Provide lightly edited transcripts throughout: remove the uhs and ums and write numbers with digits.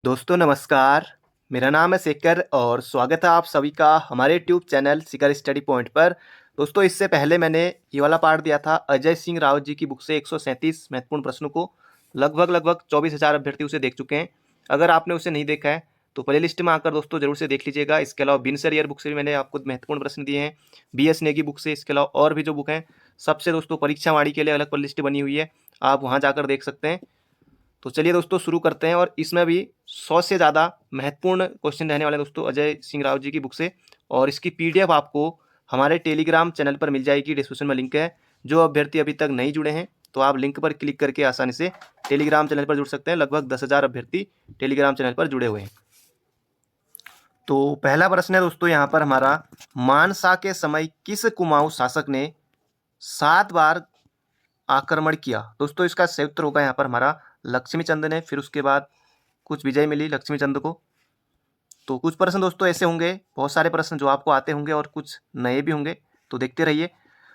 दोस्तों नमस्कार। मेरा नाम है शेखर और स्वागत है आप सभी का हमारे यूट्यूब चैनल शिखर स्टडी पॉइंट पर। दोस्तों इससे पहले मैंने ये वाला पार्ट दिया था अजय सिंह रावत जी की बुक से 137 महत्वपूर्ण प्रश्नों को। लगभग 24,000 अभ्यर्थी उसे देख चुके हैं। अगर आपने उसे नहीं देखा है तो प्ले लिस्ट में आकर दोस्तों जरूर से देख लीजिएगा। इसके अलावा बिनसर ईयर बुक से भी मैंने आपको महत्वपूर्ण प्रश्न दिए हैं, BS नेगी बुक से। इसके अलावा और भी जो बुक हैं सबसे दोस्तों परीक्षा वाणी के लिए अलग प्ले लिस्ट बनी हुई है, आप वहाँ जाकर देख सकते हैं। तो चलिए दोस्तों शुरू करते हैं। और इसमें भी 100 से ज़्यादा महत्वपूर्ण क्वेश्चन रहने वाले दोस्तों अजय सिंह रावत जी की बुक से। और इसकी PDF आपको हमारे टेलीग्राम चैनल पर मिल जाएगी, डिस्क्रिप्शन में लिंक है। जो अभ्यर्थी अभी तक नहीं जुड़े हैं तो आप लिंक पर क्लिक करके आसानी से टेलीग्राम चैनल पर जुड़ सकते हैं। लगभग 10,000 अभ्यर्थी टेलीग्राम चैनल पर जुड़े हुए हैं। तो पहला प्रश्न है दोस्तों यहाँ पर हमारा, मानसा के समय किस कुमाऊं शासक ने 7 बार आक्रमण किया? दोस्तों इसका सही उत्तर होगा यहाँ पर हमारा लक्ष्मीचंद ने। फिर उसके बाद कुछ विजय मिली लक्ष्मीचंद को। तो कुछ प्रश्न दोस्तों ऐसे होंगे, बहुत सारे प्रश्न जो आपको आते होंगे और कुछ नए भी होंगे, तो देखते रहिए।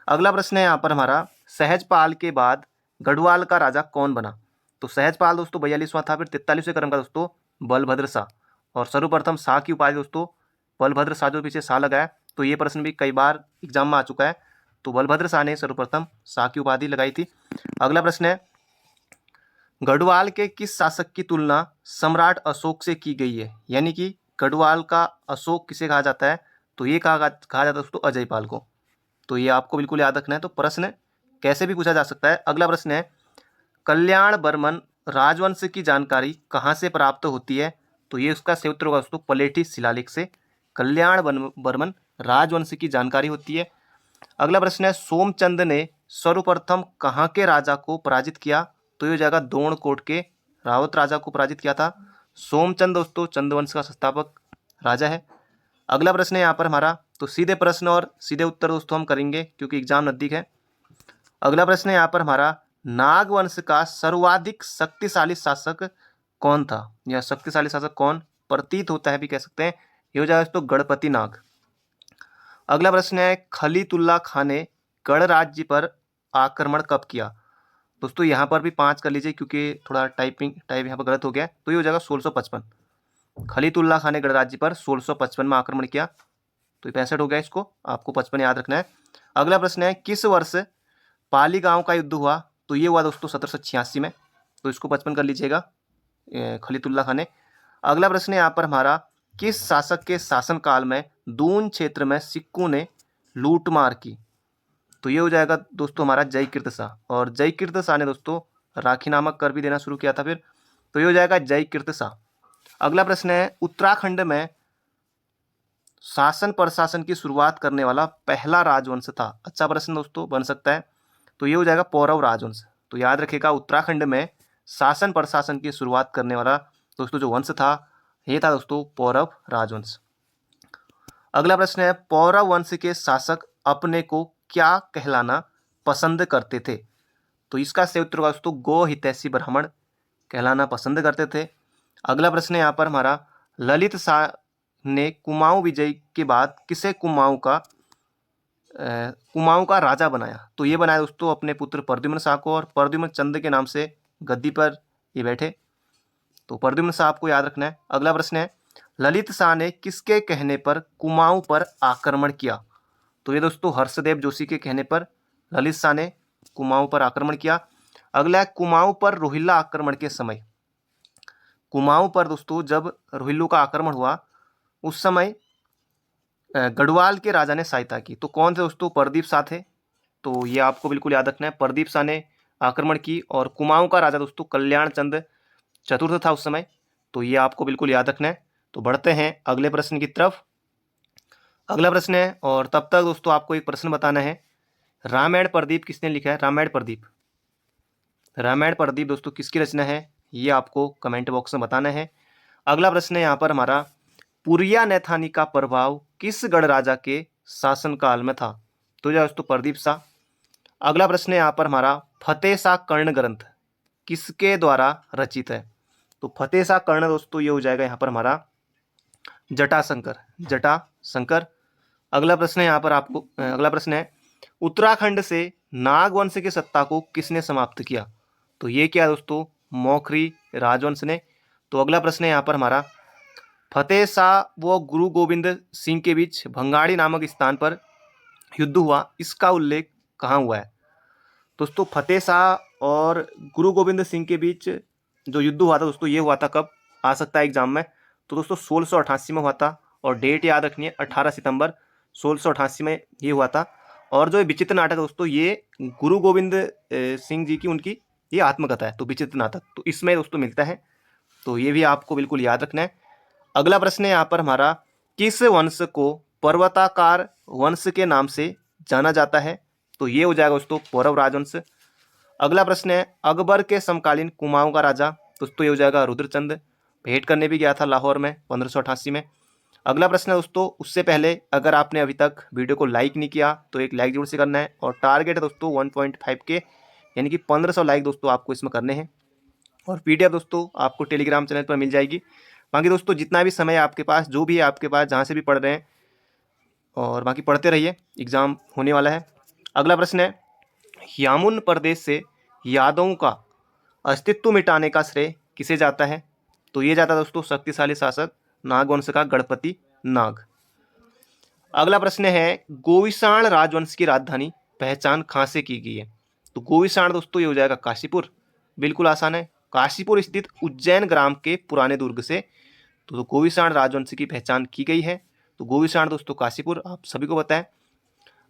अगला प्रश्न है यहाँ पर हमारा, सहजपाल के बाद गढ़वाल का राजा कौन बना? तो सहजपाल दोस्तों 42वां था। फिर 43वें क्रम का दोस्तों बलभद्र शाह। और सर्वप्रथम शाह की उपाधि दोस्तों बलभद्र शाह, जो पीछे शाह लगाया तो ये प्रश्न भी कई बार एग्जाम में आ चुका है। तो बलभद्र शाह ने सर्वप्रथम शाह की उपाधि लगाई थी। अगला प्रश्न है, गढ़वाल के किस शासक की तुलना सम्राट अशोक से की गई है? यानी कि गढ़वाल का अशोक किसे कहा जाता है? तो ये कहा जाता है दोस्तों अजयपाल को। तो ये आपको बिल्कुल याद रखना है। तो प्रश्न कैसे भी पूछा जा सकता है। अगला प्रश्न है, कल्याण बर्मन राजवंश की जानकारी कहाँ से प्राप्त होती है? तो ये उसका सही उत्तर होगा दोस्तों पलेठी शिलालेख से कल्याण बर्मन राजवंश की जानकारी होती है। अगला प्रश्न है, सोमचंद ने सर्वप्रथम कहाँ के राजा को पराजित किया? तो ये हो जाएगा दोणकोट के रावत राजा को पराजित किया था। सोमचंद दोस्तों चंद्रवंश का संस्थापक राजा है। अगला प्रश्न है यहाँ पर हमारा, तो सीधे प्रश्न और सीधे उत्तर दोस्तों हम करेंगे क्योंकि एग्जाम नजदीक है। अगला प्रश्न है यहाँ पर हमारा, नागवंश का सर्वाधिक शक्तिशाली शासक कौन था? यह शक्तिशाली शासक कौन प्रतीत होता है भी कह सकते हैं। ये हो जाएगा दोस्तों गणपति नाग। अगला प्रश्न है, खलीतुल्ला खान ने गढ़ राज्य पर आक्रमण कब किया? दोस्तों यहाँ पर भी 5 कर लीजिए क्योंकि थोड़ा टाइप यहाँ पर गलत हो गया। तो ये हो जाएगा 1655। खलीतुल्ला खान ने गढ़ राज्य पर 1655 में आक्रमण किया। तो ये 65 हो गया, इसको आपको 55 याद रखना है। अगला प्रश्न है, किस वर्ष पाली गांव का युद्ध हुआ? तो ये हुआ दोस्तों 1786 में। तो इसको 55 कर लीजिएगा खलीतुल्ला खान ने। अगला प्रश्न है यहाँ पर हमारा, किस शासक के शासनकाल में दून क्षेत्र में सिक्कों ने लूटमार की? तो ये हो जाएगा दोस्तों हमारा जयकीर्त शाह। और जयकीर्त शाह ने दोस्तों राखी नामक कर भी देना शुरू किया था फिर। तो ये हो जाएगा जयकीर्त शाह। अगला प्रश्न है, उत्तराखंड में शासन प्रशासन की शुरुआत करने वाला पहला राजवंश था? अच्छा प्रश्न दोस्तों बन सकता है। तो ये हो जाएगा पौरव राजवंश। तो याद रखिएगा उत्तराखंड में शासन प्रशासन की शुरुआत करने वाला दोस्तों जो वंश था ये था दोस्तों पौरव राजवंश। अगला प्रश्न है, पौरव वंश के शासक अपने को क्या कहलाना पसंद करते थे? तो इसका सही उत्तर होगा दोस्तों गो हितैषी ब्राह्मण कहलाना पसंद करते थे। अगला प्रश्न है यहाँ पर हमारा, ललित शाह ने कुमाऊं विजय के बाद किसे कुमाऊं का राजा बनाया? तो ये बनाया दोस्तों अपने पुत्र प्रद्युम्न शाह को। और प्रद्युम्न चंद के नाम से गद्दी पर ये बैठे। तो प्रद्युम्न शाह आपको याद रखना है। अगला प्रश्न है, ललित शाह ने किसके कहने पर कुमाऊं पर आक्रमण किया? तो ये दोस्तों हर्षदेव जोशी के कहने पर ललित शाह ने कुमाऊं पर आक्रमण किया। अगला है, कुमाऊं पर रोहिल्ला आक्रमण के समय, कुमाऊं पर दोस्तों जब रोहिल्लों का आक्रमण हुआ उस समय गढ़वाल के राजा ने सहायता की। तो कौन थे दोस्तों? प्रदीप शाह थे। तो ये आपको बिल्कुल याद रखना है, प्रदीप शाह ने आक्रमण की। और कुमाऊं का राजा दोस्तों कल्याण चंद चतुर्थ था उस समय। तो ये आपको बिल्कुल याद रखना है। तो बढ़ते हैं अगले प्रश्न की तरफ। अगला प्रश्न है, और तब तक दोस्तों आपको एक प्रश्न बताना है, रामायण प्रदीप किसने लिखा है? रामायण प्रदीप दोस्तों किसकी रचना है? ये आपको कमेंट बॉक्स में बताना है। अगला प्रश्न है यहाँ पर हमारा, पुरिया नैथानी का प्रभाव किस गढ़ राजा के शासनकाल में था? तो यह दोस्तों प्रदीप शाह। अगला प्रश्न है यहाँ पर हमारा, फतेह शाह कर्ण ग्रंथ किसके द्वारा रचित है? तो फतेह शाह कर्ण दोस्तों ये हो जाएगा यहाँ पर हमारा जटाशंकर। अगला प्रश्न है यहाँ पर आपको, अगला प्रश्न है, उत्तराखंड से नागवंश की सत्ता को किसने समाप्त किया? तो ये क्या दोस्तों मौखरी राजवंश ने। तो अगला प्रश्न है यहाँ पर हमारा, फतेह शाह व गुरु गोविंद सिंह के बीच भंगाड़ी नामक स्थान पर युद्ध हुआ, इसका उल्लेख कहाँ हुआ है? दोस्तों फतेह शाह और गुरु गोविंद सिंह के बीच जो युद्ध हुआ था दोस्तों, ये हुआ था कब, आ सकता है एग्जाम में। तो दोस्तों 1688 में हुआ था, और डेट याद रखनी है 18 सितंबर 1688 में ये हुआ था। और जो विचित्र नाटक है दोस्तों, ये गुरु गोविंद सिंह जी की उनकी ये आत्मकथा है, तो विचित्र नाटक तो इसमें दोस्तों मिलता है, तो ये भी आपको बिल्कुल याद रखना है। अगला प्रश्न है यहाँ पर हमारा, किस वंश को पर्वताकार वंश के नाम से जाना जाता है? तो ये हो जाएगा दोस्तों पौरव राजवंश। अगला प्रश्न है, अकबर के समकालीन कुमाऊं का राजा, दोस्तों ये हो जाएगा रुद्रचंद, भेंट करने भी गया था लाहौर में 1588 में। अगला प्रश्न है दोस्तों, उससे पहले अगर आपने अभी तक वीडियो को लाइक नहीं किया तो एक लाइक जरूर से करना है, और टारगेट है दोस्तों 1.5 के, यानी कि 1500 लाइक दोस्तों आपको इसमें करने हैं। और पीडीएफ दोस्तों आपको टेलीग्राम चैनल पर मिल जाएगी। बाकी दोस्तों जितना भी समय आपके पास, जो भी है आपके पास, जहाँ से भी पढ़ रहे हैं, और बाकी पढ़ते रहिए, एग्ज़ाम होने वाला है। अगला प्रश्न है, यामुन प्रदेश से यादवों का अस्तित्व मिटाने का श्रेय किसे जाता है? तो ये जाता है दोस्तों शक्तिशाली शासक नागवंश का गणपति नाग। अगला प्रश्न है, गोविषाण राजवंश की राजधानी पहचान कहाँ से की गई है? तो गोविषाण दोस्तों ये हो जाएगा काशीपुर, बिल्कुल आसान है, काशीपुर स्थित उज्जैन ग्राम के पुराने दुर्ग से तो गोविषाण राजवंश की पहचान की गई है। तो गोविषाण दोस्तों काशीपुर, आप सभी को पता है।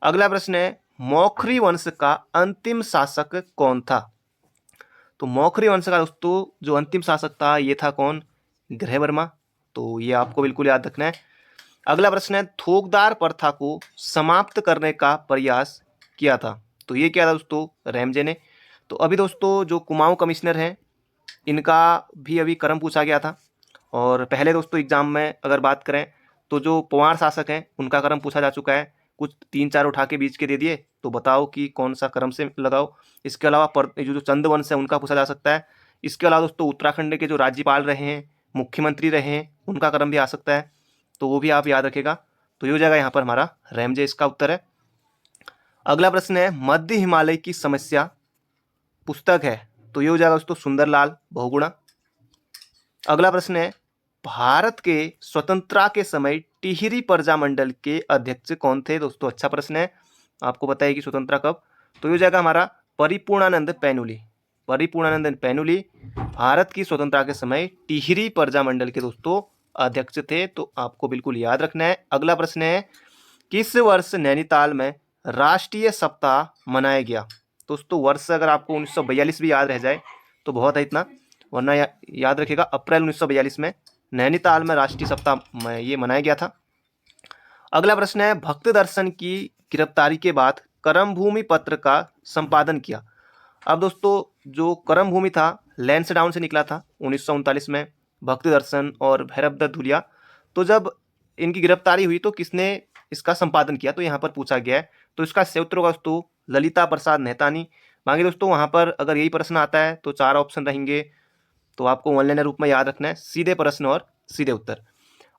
अगला प्रश्न है, मौखरी वंश का अंतिम शासक कौन था? तो मौखरी वंश का दोस्तों जो अंतिम शासक था ये था कौन? ग्रहवर्मा, तो ये आपको बिल्कुल याद रखना है। अगला प्रश्न है, थोकदार प्रथा को समाप्त करने का प्रयास किया था, तो ये क्या था दोस्तों? रैमजे ने। तो अभी दोस्तों जो कुमाऊं कमिश्नर हैं इनका भी अभी क्रम पूछा गया था, और पहले दोस्तों एग्जाम में अगर बात करें तो जो पवार शासक हैं उनका क्रम पूछा जा चुका है, कुछ 3-4 उठा के बीच के दे दिए, तो बताओ कि कौन सा क्रम से लगाओ। इसके अलावा जो चंद वंश है उनका पूछा जा सकता है। इसके अलावा दोस्तों उत्तराखंड के जो राज्यपाल रहे हैं, मुख्यमंत्री रहे हैं, उनका क्रम भी आ सकता है, तो वो भी आप याद रखेगा। तो ये हो जाएगा यहाँ पर हमारा रैमजे, इसका उत्तर है। अगला प्रश्न है, मध्य हिमालय की समस्या पुस्तक है, तो ये हो जाएगा दोस्तों सुंदरलाल बहुगुणा। अगला प्रश्न है, भारत के स्वतंत्रता के समय टिहरी प्रजामंडल के अध्यक्ष कौन थे? दोस्तों अच्छा प्रश्न है, आपको पता है कि स्वतंत्रता कब, तो ये हो जाएगा हमारा परिपूर्णानंद पैनुली। परिपूर्णानंद पैनुली भारत की स्वतंत्रता के समय टिहरी प्रजामंडल के दोस्तों अध्यक्ष थे, तो आपको बिल्कुल याद रखना है। अगला प्रश्न है, किस वर्ष नैनीताल में राष्ट्रीय सप्ताह मनाया गया? दोस्तों वर्ष अगर आपको 1942 भी याद रह जाए तो बहुत है इतना, वरना याद रखिएगा अप्रैल 1942 में नैनीताल में राष्ट्रीय सप्ताह ये मनाया गया था। अगला प्रश्न है, भक्त दर्शन की गिरफ्तारी के बाद कर्मभूमि पत्र का संपादन किया। अब दोस्तों जो कर्मभूमि था लैंसडाउन से निकला था 1939 में, भक्त दर्शन और भैरवदत्त धुलिया। तो जब इनकी गिरफ्तारी हुई तो किसने इसका संपादन किया? तो यहाँ पर पूछा गया है, तो इसका सही उत्तर होगा दोस्तों ललिता प्रसाद मेहतानी। बाकी दोस्तों वहाँ पर अगर यही प्रश्न आता है तो 4 ऑप्शन रहेंगे, तो आपको ऑनलाइन रूप में याद रखना है, सीधे प्रश्न और सीधे उत्तर।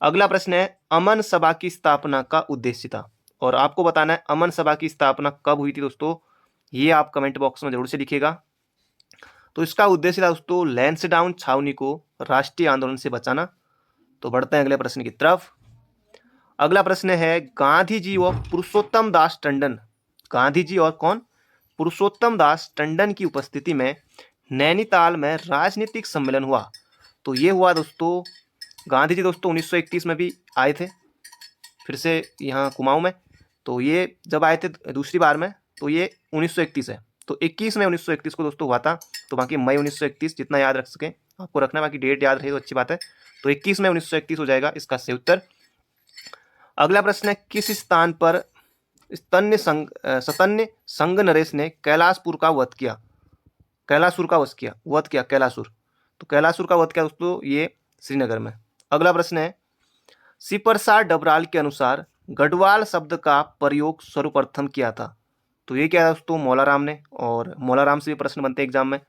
अगला प्रश्न है, अमन सभा की स्थापना का उद्देश्य था, और आपको बताना है अमन सभा की स्थापना कब हुई थी दोस्तों, ये आप कमेंट बॉक्स में जरूर से लिखिएगा। तो इसका उद्देश्य था दोस्तों लैंसडाउन छावनी को राष्ट्रीय आंदोलन से बचाना। तो बढ़ते हैं अगले प्रश्न की तरफ। अगला प्रश्न है, गांधी जी व पुरुषोत्तम दास टंडन, गांधी जी और कौन? पुरुषोत्तम दास टंडन की उपस्थिति में नैनीताल में राजनीतिक सम्मेलन हुआ। तो ये हुआ दोस्तों, गांधी जी दोस्तों 1931 में भी आए थे फिर से यहाँ कुमाऊं में, तो ये जब आए थे दूसरी बार में तो ये 1931 है, तो 21 में 1931 को दोस्तों हुआ था। तो बाकी मई 1931 जितना याद रख सकें आपको रखना, बाकी डेट याद रहे तो अच्छी बात है। तो 21 में 1931 हो जाएगा इसका सही उत्तर। अगला प्रश्न है, किस स्थान पर सतन्य संग नरेश ने कैलाशपुर का वध किया? कैलाशुर का वध किया कैलाशुर, तो कैलाशुर का वध किया दोस्तों ये श्रीनगर में। अगला प्रश्न है, सिपरसार डबराल के अनुसार गढ़वाल शब्द का प्रयोग सर्वप्रथम किया था। तो ये क्या है दोस्तों मौलाराम ने, और मौलाराम से भी प्रश्न बनते हैं एग्जाम में,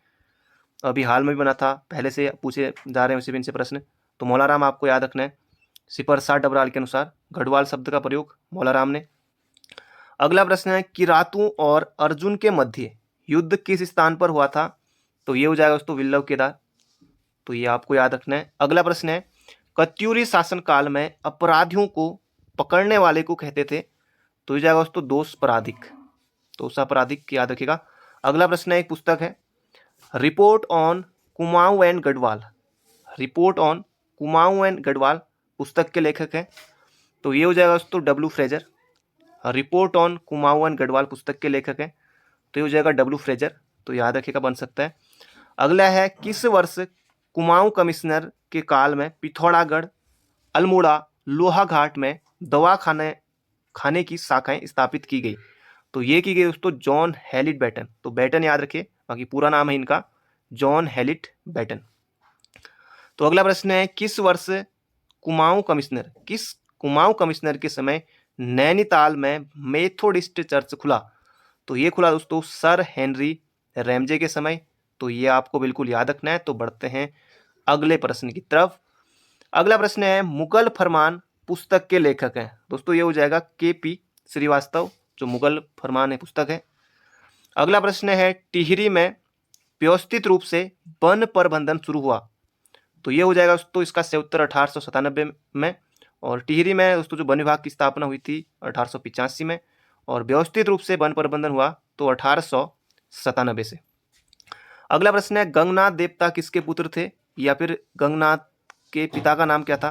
अभी हाल में भी बना था, पहले से पूछे जा रहे हैं वैसे भी इनसे प्रश्न, तो मौलाराम आपको याद रखना है। सिपरसार डबराल के अनुसार गढ़वाल शब्द का प्रयोग मौलाराम ने। अगला प्रश्न है, किरातू और अर्जुन के मध्य युद्ध किस स्थान पर हुआ था? तो ये हो जाएगा दोस्तों विल्लव केदार। तो ये आपको याद रखना है। अगला प्रश्न है, कत्यूरी शासनकाल में अपराधियों को पकड़ने वाले को कहते थे, तो ये जाएगा दोस्तों दोषपराधिक, दोषापराधिक याद रखिएगा। अगला प्रश्न है, एक पुस्तक है report on Kumaon and Garhwal, report on Kumaon and Garhwal पुस्तक के लेखक हैं, तो ये हो जाएगा दोस्तों W Fraser. Report on Kumaon and Garhwal पुस्तक के लेखक हैं, तो ये हो जाएगा डब्ल्यू फ्रेजर, तो याद रखिएगा, बन सकता है। अगला है, किस वर्ष कुमाऊं कमिश्नर के काल में पिथौरागढ़, अल्मोड़ा, लोहाघाट में दवा खाने की शाखाएं स्थापित की गई, तो ये की गई दोस्तों जॉन हेलिट बैटन, तो बैटन याद रखिए, बाकी पूरा नाम है इनका जॉन हेलिट बैटन। तो अगला प्रश्न है, किस वर्ष कुमाऊं कमिश्नर के समय नैनीताल में मेथोडिस्ट चर्च खुला, तो ये खुला दोस्तों सर हेनरी रैमजे के समय, तो ये आपको बिल्कुल याद रखना है। तो बढ़ते हैं अगले प्रश्न की तरफ। अगला प्रश्न है, मुगल फरमान पुस्तक के लेखक हैं, दोस्तों ये हो जाएगा के.पी. श्रीवास्तव, जो मुगल फरमान है पुस्तक है। अगला प्रश्न है, टिहरी में व्यवस्थित रूप से वन प्रबंधन शुरू हुआ, तो ये हो जाएगा दोस्तों इसका सही उत्तर 1897 में। और टिहरी में दोस्तों जो वन विभाग की स्थापना हुई थी 1885 में, और व्यवस्थित रूप से वन प्रबंधन हुआ तो 1897 से। अगला प्रश्न है, गंगनाथ देवता किसके पुत्र थे, या फिर गंगनाथ के पिता का नाम क्या था,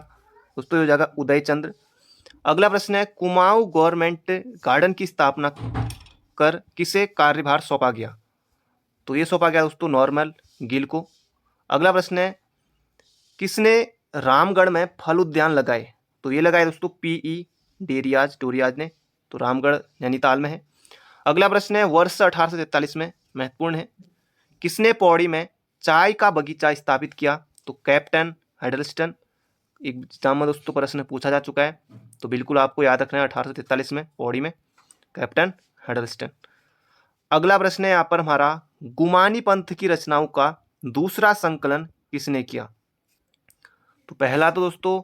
दोस्तों ये हो जाएगा उदय चंद्र। अगला प्रश्न है, कुमाऊं गवर्नमेंट गार्डन की स्थापना कर किसे कार्यभार सौंपा गया, तो ये सौंपा गया दोस्तों नॉर्मल गिल को। अगला प्रश्न है, किसने रामगढ़ में फल उद्यान लगाए, तो ये लगाए दोस्तों पी.ई. डोरियाज ने, तो रामगढ़ नैनीताल में है। अगला प्रश्न है, वर्ष 1843 में, महत्वपूर्ण है, किसने पौड़ी में चाय का बगीचा स्थापित किया, तो कैप्टन हेडलस्टन। एग्जाम में दोस्तों प्रश्न पूछा जा चुका है, तो बिल्कुल आपको याद रखना है 1843 में पौड़ी में कैप्टन हेडलस्टन। अगला प्रश्न है यहाँ पर हमारा, गुमानी पंथ की रचनाओं का दूसरा संकलन किसने किया, तो पहला तो दोस्तों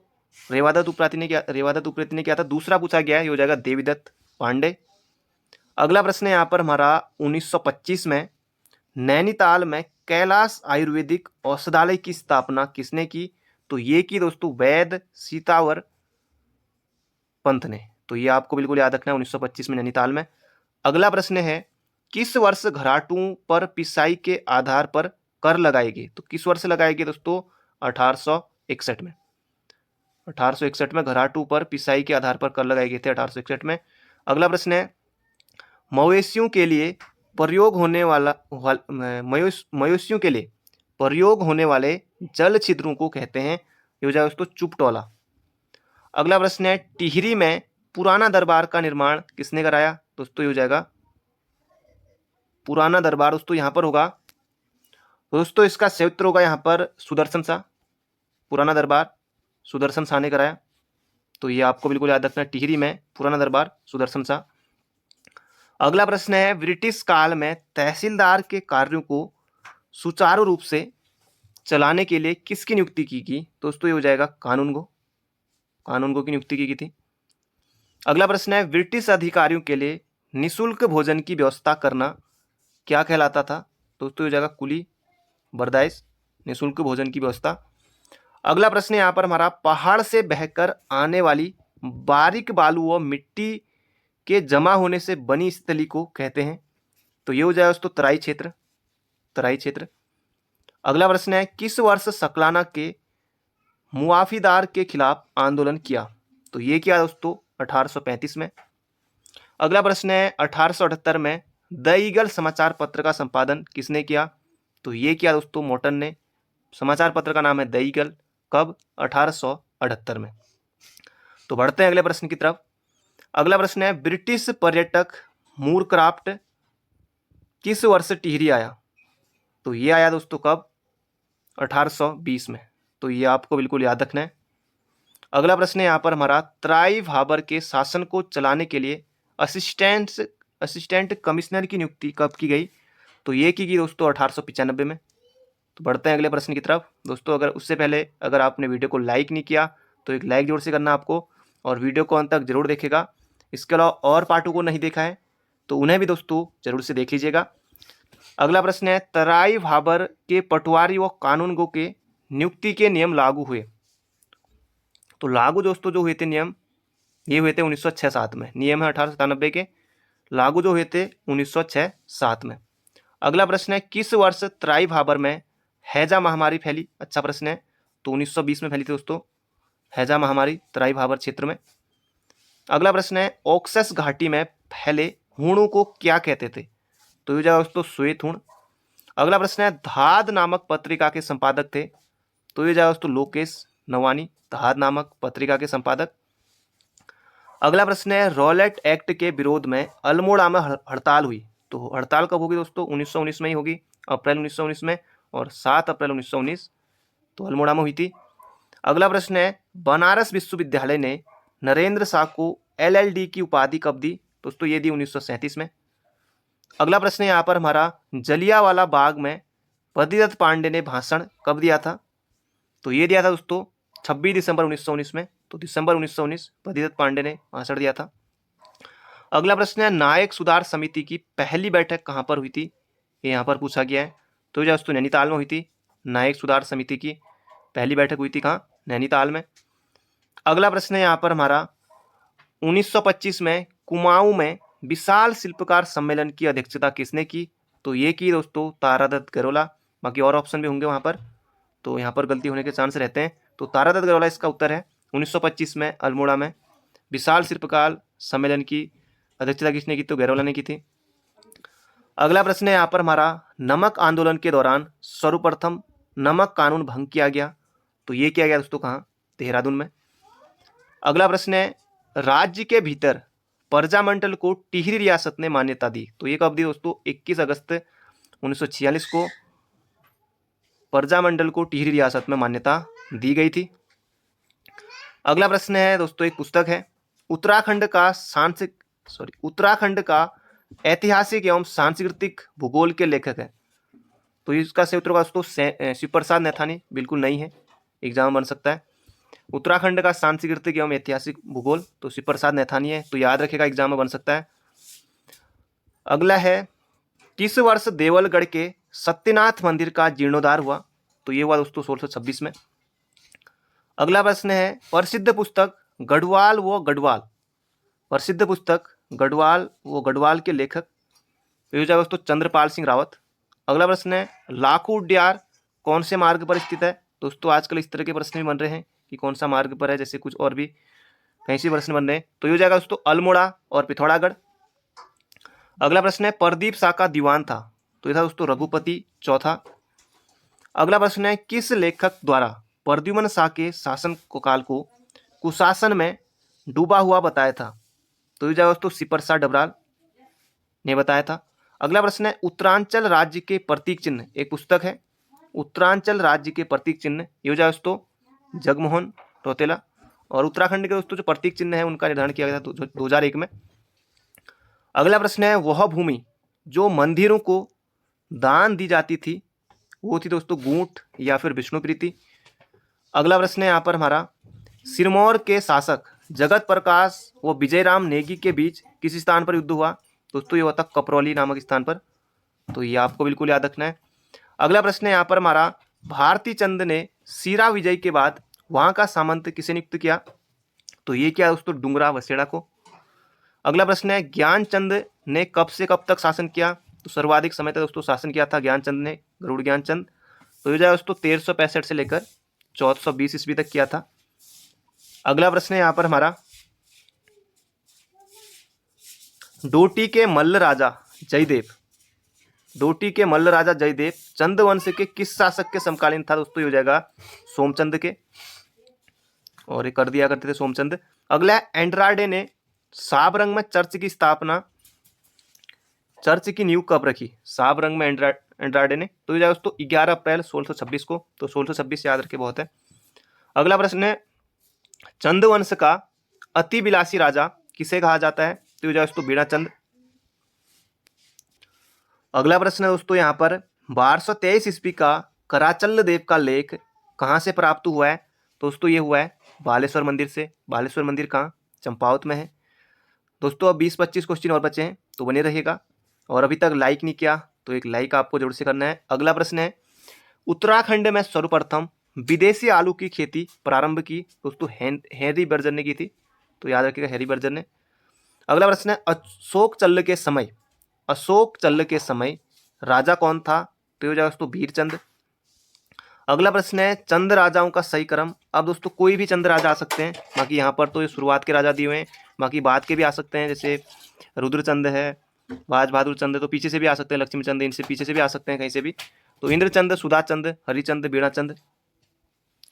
रेवादत्त उप्रेती ने किया था, दूसरा पूछा गया है ये हो जाएगा देवीदत्त पांडे। अगला प्रश्न है यहाँ पर हमारा, 1925 में नैनीताल में कैलाश आयुर्वेदिक औषधालय की स्थापना किसने की, तो ये की दोस्तों वैद्य सीतावर पंथ ने, तो ये आपको बिल्कुल याद रखना है 1925 में नैनीताल में। अगला प्रश्न है, किस वर्ष घराटों पर पिसाई के आधार पर कर लगाए गए, तो किस वर्ष लगाए गए दोस्तों 1861 में, 1861 में घराटों पर पिसाई के आधार पर कर लगाए गए थे 1861 में। अगला प्रश्न है, मवेशियों के लिए प्रयोग होने वाले जल छिद्रों को कहते हैं, ये हो जाएगा दोस्तों चुपटोला। अगला प्रश्न है, टिहरी में पुराना दरबार का निर्माण किसने कराया, दोस्तों ये हो जाएगा पुराना दरबार दोस्तों यहाँ पर होगा, दोस्तों इसका सही उत्तर होगा यहाँ पर सुदर्शन शाह, पुराना दरबार सुदर्शन शाह ने कराया, तो ये आपको बिल्कुल याद रखना है, टिहरी में पुराना दरबार सुदर्शन शाह। अगला प्रश्न है, ब्रिटिश काल में तहसीलदार के कार्यों को सुचारू रूप से चलाने के लिए किसकी नियुक्ति की गई, दोस्तों ये हो जाएगा कानूनगो की नियुक्ति की गई थी। अगला प्रश्न है, ब्रिटिश अधिकारियों के लिए निःशुल्क भोजन की व्यवस्था करना क्या कहलाता था, दोस्तों ये हो जाएगा कुली बर्दाइश, निःशुल्क भोजन की व्यवस्था। अगला प्रश्न है यहाँ पर हमारा, पहाड़ से बहकर आने वाली बारीक बालू व मिट्टी के जमा होने से बनी स्थली को कहते हैं, तो ये हो जाएगा दोस्तों तराई क्षेत्र। अगला प्रश्न है, किस वर्ष सकलाना के मुआफीदार के खिलाफ आंदोलन किया, तो ये किया दोस्तों 1835 में। अगला प्रश्न है, 1878 में द ईगल समाचार पत्र का संपादन किसने किया, तो ये किया दोस्तों मोटन ने, समाचार पत्र का नाम है द ईगल, कब 1878 में। तो बढ़ते हैं अगले प्रश्न की तरफ। अगला प्रश्न है, ब्रिटिश पर्यटक मूरक्राफ्ट किस वर्ष टिहरी आया, तो ये आया दोस्तों कब 1820 में, तो ये आपको बिल्कुल याद रखना है। अगला प्रश्न है यहाँ पर हमारा, त्राई भाबर के शासन को चलाने के लिए असिस्टेंट कमिश्नर की नियुक्ति कब की गई, तो ये की गई दोस्तों 1895 में। तो बढ़ते हैं अगले प्रश्न की तरफ। दोस्तों अगर उससे पहले अगर आपने वीडियो को लाइक नहीं किया तो एक लाइक जरूर से करना आपको, और वीडियो को अंत तक जरूर देखेगा। इसके अलावा और पार्टों को नहीं देखा है तो उन्हें भी दोस्तों जरूर से देख लीजिएगा। अगला प्रश्न है, तराई भाबर के पटवारी व कानूनगो के नियुक्ति के नियम लागू हुए? तो लागू दोस्तों जो हुए थे नियम, ये हुए थे 1906-7 में। नियम है 1897 के, लागू जो हुए थे 1906-7 में। अगला प्रश्न है, किस वर्ष तराई भाबर में हैजा महामारी फैली? अच्छा प्रश्न है। तो 1920 में फैली थी दोस्तों हैजा महामारी तराई भाबर क्षेत्र में। अगला प्रश्न है, ओक्सस घाटी में फैले हूणों को क्या कहते थे? तो ये जाएगा दोस्तों श्वेत हूण। अगला प्रश्न है, धाद नामक पत्रिका के संपादक थे? तो ये जाएगा दोस्तों लोकेश नवानी, धाद नामक पत्रिका के संपादक। अगला प्रश्न है, रॉलेट एक्ट के विरोध में अल्मोड़ा में हड़ताल हुई। तो हड़ताल कब होगी दोस्तों? 1919 में ही होगी, अप्रैल 1919 में, और 7 अप्रैल 1919 तो अल्मोड़ा में हुई थी। अगला प्रश्न है, बनारस विश्वविद्यालय ने नरेंद्र शाह को LLD की उपाधि कब दी? दोस्तों ये दी 1937 में। अगला प्रश्न है यहाँ पर हमारा, जलियांवाला बाग में बद्रीदत्त पांडे ने भाषण कब दिया था? तो ये दिया था दोस्तों 26 दिसंबर 1919 में। तो दिसंबर 1919 बद्रीदत्त पांडे ने भाषण दिया था। अगला प्रश्न है, नायक सुधार समिति की पहली बैठक कहाँ पर हुई थी? ये यहाँ पर पूछा गया है। तो ये दोस्तों नैनीताल में हुई थी। नायक सुधार समिति की पहली बैठक हुई थी कहाँ? नैनीताल में। अगला प्रश्न है यहाँ पर हमारा, 1925 में कुमाऊं में विशाल शिल्पकार सम्मेलन की अध्यक्षता किसने की? तो ये की दोस्तों तारादत्त गरोला। बाकी और ऑप्शन भी होंगे वहाँ पर, तो यहाँ पर गलती होने के चांस रहते हैं। तो तारादत्त गरोला इसका उत्तर है। 1925 में अल्मोड़ा में विशाल शिल्पकार सम्मेलन की अध्यक्षता किसने की? तो गरोला ने की थी। अगला प्रश्न है यहाँ पर हमारा, नमक आंदोलन के दौरान सर्वप्रथम नमक कानून भंग किया गया। तो ये किया गया दोस्तों कहाँ? देहरादून में। अगला प्रश्न है, राज्य के भीतर प्रजामंडल को टिहरी रियासत ने मान्यता दी। तो ये कब दी दोस्तों? 21 अगस्त 1946 को प्रजामंडल को टिहरी रियासत में मान्यता दी गई थी। अगला प्रश्न है दोस्तों, एक पुस्तक है, उत्तराखंड का ऐतिहासिक एवं सांस्कृतिक भूगोल के लेखक है। तो इसका सही उत्तर होगा दोस्तों शिव प्रसाद नैथानी। बिल्कुल नहीं है, एग्जाम बन सकता है। उत्तराखंड का सांस्कृतिक एवं ऐतिहासिक भूगोल, तो शिव प्रसाद नैथानी है, तो याद रखेगा, एग्जाम में बन सकता है। अगला है, किस वर्ष देवलगढ़ के सत्यनाथ मंदिर का जीर्णोद्धार हुआ? तो ये हुआ दोस्तों 1626 में। अगला प्रश्न है, प्रसिद्ध पुस्तक गढ़वाल वो गढ़वाल, प्रसिद्ध पुस्तक गढ़वाल वो गढ़वाल के लेखक? तो ये जाएगा दोस्तों चंद्रपाल सिंह रावत। अगला प्रश्न है, लाखू उड्यार कौन से मार्ग पर स्थित है? दोस्तों आजकल इस तरह के प्रश्न भी बन रहे हैं कि कौन सा मार्ग पर है, जैसे कुछ और भी कहीं से प्रश्न बन रहे हैं। तो ये हो जाएगा दोस्तों अल्मोड़ा और पिथौरागढ़। अगला प्रश्न है, प्रदीप शाह का दीवान था? तो ये था दोस्तों रघुपति चौथा। अगला प्रश्न है, किस लेखक द्वारा प्रद्युम्न शाह के शासन काल को कुशासन में डूबा हुआ बताया था? तो ये जाएगा दोस्तों शिव प्रसाद डबराल ने बताया था। अगला प्रश्न है, उत्तरांचल राज्य के प्रतीक चिन्ह, एक पुस्तक है, उत्तरांचल राज्य के प्रतीक चिन्ह, ये हो जाएगा दोस्तों जगमोहन रौतेला। और उत्तराखंड के दोस्तों जो प्रतीक चिन्ह है उनका निर्धारण किया गया था 2001 में। अगला प्रश्न है, वह भूमि जो मंदिरों को दान दी जाती थी वो थी दोस्तों गूंठ या फिर विष्णुप्रीति। अगला प्रश्न है यहाँ पर हमारा, सिरमौर के शासक जगत प्रकाश व विजयराम नेगी के बीच किस स्थान पर युद्ध हुआ? दोस्तों ये हुआ था कपरौली नामक स्थान पर। तो ये आपको बिल्कुल याद रखना है। अगला प्रश्न है यहाँ पर हमारा, भारती चंद ने सीरा विजय के बाद वहाँ का सामंत किसे नियुक्त किया? तो ये क्या दोस्तों डुंगरा वसेड़ा को। अगला प्रश्न है, ज्ञानचंद ने कब से कब तक शासन किया? तो सर्वाधिक समय तक दोस्तों शासन किया था ज्ञानचंद ने, गरुड़ ज्ञानचंद। तो ये जाए दोस्तों 1365 से लेकर 1420 ईस्वी तक किया था। अगला प्रश्न है यहाँ पर हमारा, डोटी के मल्ल राजा जयदेव, डोटी के मल्ल राजा जयदेव चंद वंश के किस शासक के समकालीन था? दोस्तों ये हो जाएगा सोमचंद के, और ये कर दिया करते थे सोमचंद। अगला है, एंड्राडे ने साबरंग में चर्च की स्थापना, चर्च की नींव कब रखी? साबरंग में एंड्राडे ने। तो ये जाएगा दोस्तों 11 अप्रैल 1626 को। तो 1626 याद रखे बहुत है। अगला प्रश्न है, चंदवंश का अति विलासी राजा किसे कहा जाता है? तो ये जाएगा दोस्तों बीणाचंद। अगला प्रश्न है दोस्तों यहाँ पर, 1223 ईस्वी का कराचल देव का लेख कहाँ से प्राप्त हुआ है? दोस्तों ये हुआ है बालेश्वर मंदिर से। बालेश्वर मंदिर कहाँ? चंपावत में है। दोस्तों अब 20-25 क्वेश्चन और बचे हैं, तो बने रहिएगा। और अभी तक लाइक नहीं किया तो एक लाइक आपको जरूर से करना है। अगला प्रश्न है, उत्तराखंड में सर्वप्रथम विदेशी आलू की खेती प्रारंभ की? दोस्तों हैरी बर्जर ने की थी, तो याद रखिएगा हैरी बर्जर ने। अगला प्रश्न है अशोक चल्ल के समय राजा कौन था? तो ये हो जाएगा दोस्तों वीरचंद। अगला प्रश्न है चंद राजाओं का सही क्रम। अब दोस्तों कोई भी चंद राजा आ सकते हैं, बाकी यहाँ पर तो ये शुरुआत के राजा दिए हुए हैं, बाकी बाद के भी आ सकते हैं, जैसे रुद्रचंद है, बाज बहादुर चंद है, तो पीछे से भी आ सकते हैं, लक्ष्मी चंद, इनसे पीछे से भी आ सकते हैं कहीं से भी। तो इंद्रचंद, सुधाचंद, हरिचंद, बीणाचंद,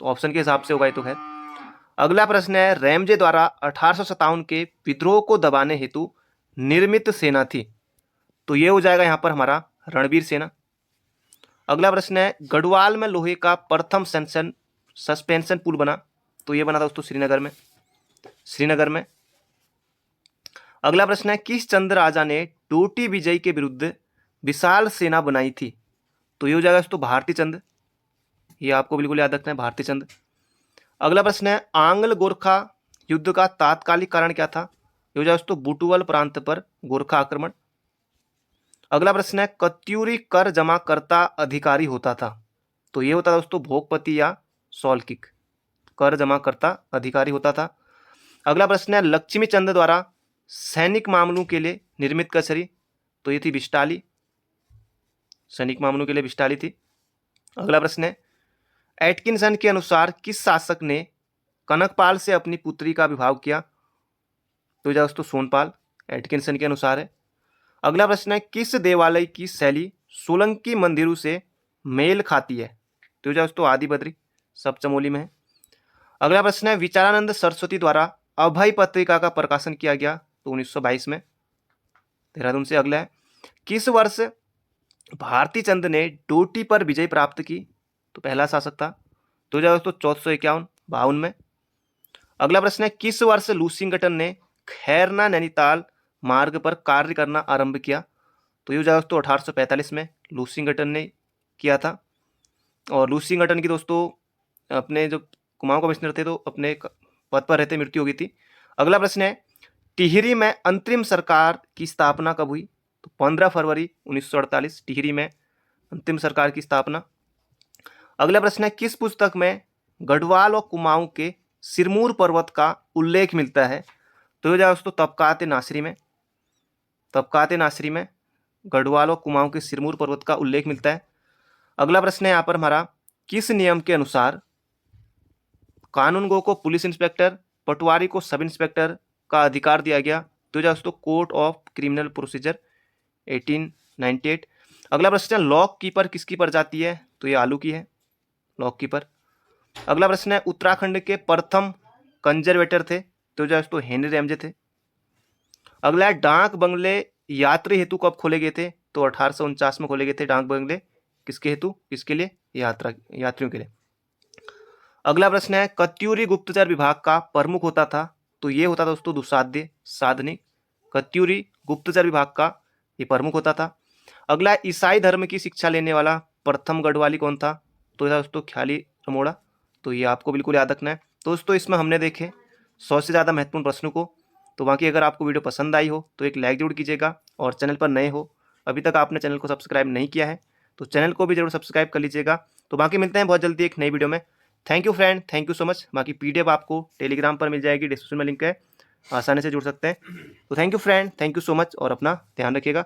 तो ऑप्शन के हिसाब से होगा ये तो खैर। अगला प्रश्न है रैमजे द्वारा 1857 के विद्रोह को दबाने हेतु निर्मित सेना थी? तो ये हो जाएगा यहाँ पर हमारा रणवीर सेना। अगला प्रश्न है गढ़वाल में लोहे का प्रथम सस्पेंशन पुल बना? तो ये बना था दोस्तों श्रीनगर में। अगला प्रश्न है किस चंद राजा ने डोटी विजय के विरुद्ध विशाल सेना बनाई थी? तो ये हो जाएगा दोस्तों भारती चंद, ये आपको बिल्कुल याद रखना है, भारती चंद। अगला प्रश्न है आंग्ल गोरखा युद्ध का तात्कालिक कारण क्या था? ये हो जाएगा दोस्तों बुटवल प्रांत पर गोरखा आक्रमण। अगला प्रश्न है कत्यूरी कर जमा करता अधिकारी होता था? तो ये होता था दोस्तों भोगपति या सौलकिक, कर जमा करता अधिकारी होता था। अगला प्रश्न है लक्ष्मी चंद द्वारा सैनिक मामलों के लिए निर्मित कचहरी? तो ये थी बिस्टाली, सैनिक मामलों के लिए बिस्टाली थी। अगला प्रश्न है एटकिंसन के अनुसार किस शासक ने कनकपाल से अपनी पुत्री का विवाह किया? तो दोस्तों सोनपाल, एटकिंसन के अनुसार है। अगला प्रश्न है किस देवालय की शैली सोलंकी मंदिरों से मेल खाती है? तो दोस्तों आदि बद्री, सब चमोली में है। अगला प्रश्न है विचारानंद सरस्वती द्वारा अभय पत्रिका का प्रकाशन किया गया? तो 1922 में, देहरादून से। अगला है किस वर्ष भारती चंद ने डोटी पर विजय प्राप्त की? तो पहला शासक था। तो दोस्तों 1451-52 में। अगला प्रश्न है किस वर्ष लूसिंगटन ने खैरना नैनीताल मार्ग पर कार्य करना आरंभ किया? तो ये हो जाएगा दोस्तों 1845 में लूसिंगटन ने किया था। और लूसिंगटन की दोस्तों अपने जो कुमाऊं कमिश्नर थे तो अपने पद पर रहते मृत्यु हो गई थी। अगला प्रश्न है टिहरी में अंतरिम सरकार की स्थापना कब हुई? तो 15 फरवरी 1948 टिहरी में अंतिम सरकार की स्थापना। अगला प्रश्न है किस पुस्तक में गढ़वाल और कुमाऊं के सिरमौर पर्वत का उल्लेख मिलता है? तो ये दोस्तों तबकात नासिरी में गढ़वाल और कुमाऊं के सिरमौर पर्वत का उल्लेख मिलता है। अगला प्रश्न है यहाँ पर हमारा किस नियम के अनुसार कानूनगो को पुलिस इंस्पेक्टर, पटवारी को सब इंस्पेक्टर का अधिकार दिया गया? तो दोस्तों कोड ऑफ क्रिमिनल प्रोसीजर 1898। अगला प्रश्न है लॉक कीपर किसकी प्रजाति है? तो ये आलू की है, लॉक कीपर। अगला प्रश्न है उत्तराखंड के प्रथम कंजर्वेटर थे? तो दोस्तों हेनरी रैमजे थे। अगला है डाक बंगले यात्री हेतु कब खोले गए थे? तो 1849 में खोले गए थे डाक बंगले। किसके हेतु, किसके लिए? यात्रियों के लिए। अगला प्रश्न है कत्यूरी गुप्तचर विभाग का प्रमुख होता था? तो ये होता था दोस्तों दुसाध्य साधनिक। कत्यूरी गुप्तचर विभाग का ये प्रमुख होता था। अगला है ईसाई धर्म की शिक्षा लेने वाला प्रथम गढ़वाली कौन था? तो ये दोस्तों ख्याली रमोड़ा। तो ये आपको बिल्कुल याद रखना है। दोस्तों इसमें हमने देखे 100 से ज़्यादा महत्वपूर्ण प्रश्नों को। तो बाकी अगर आपको वीडियो पसंद आई हो तो एक लाइक जरूर कीजिएगा, और चैनल पर नए हो, अभी तक आपने चैनल को सब्सक्राइब नहीं किया है तो चैनल को भी जरूर सब्सक्राइब कर लीजिएगा। तो बाकी मिलते हैं बहुत जल्दी एक नई वीडियो में। Thank you friend, thank you so much. बाकी PDF आपको टेलीग्राम पर मिल जाएगी, डिस्क्रिप्शन में लिंक है, आसानी से जुड़ सकते हैं। तो thank you friend, thank you so much, और अपना ध्यान रखिएगा।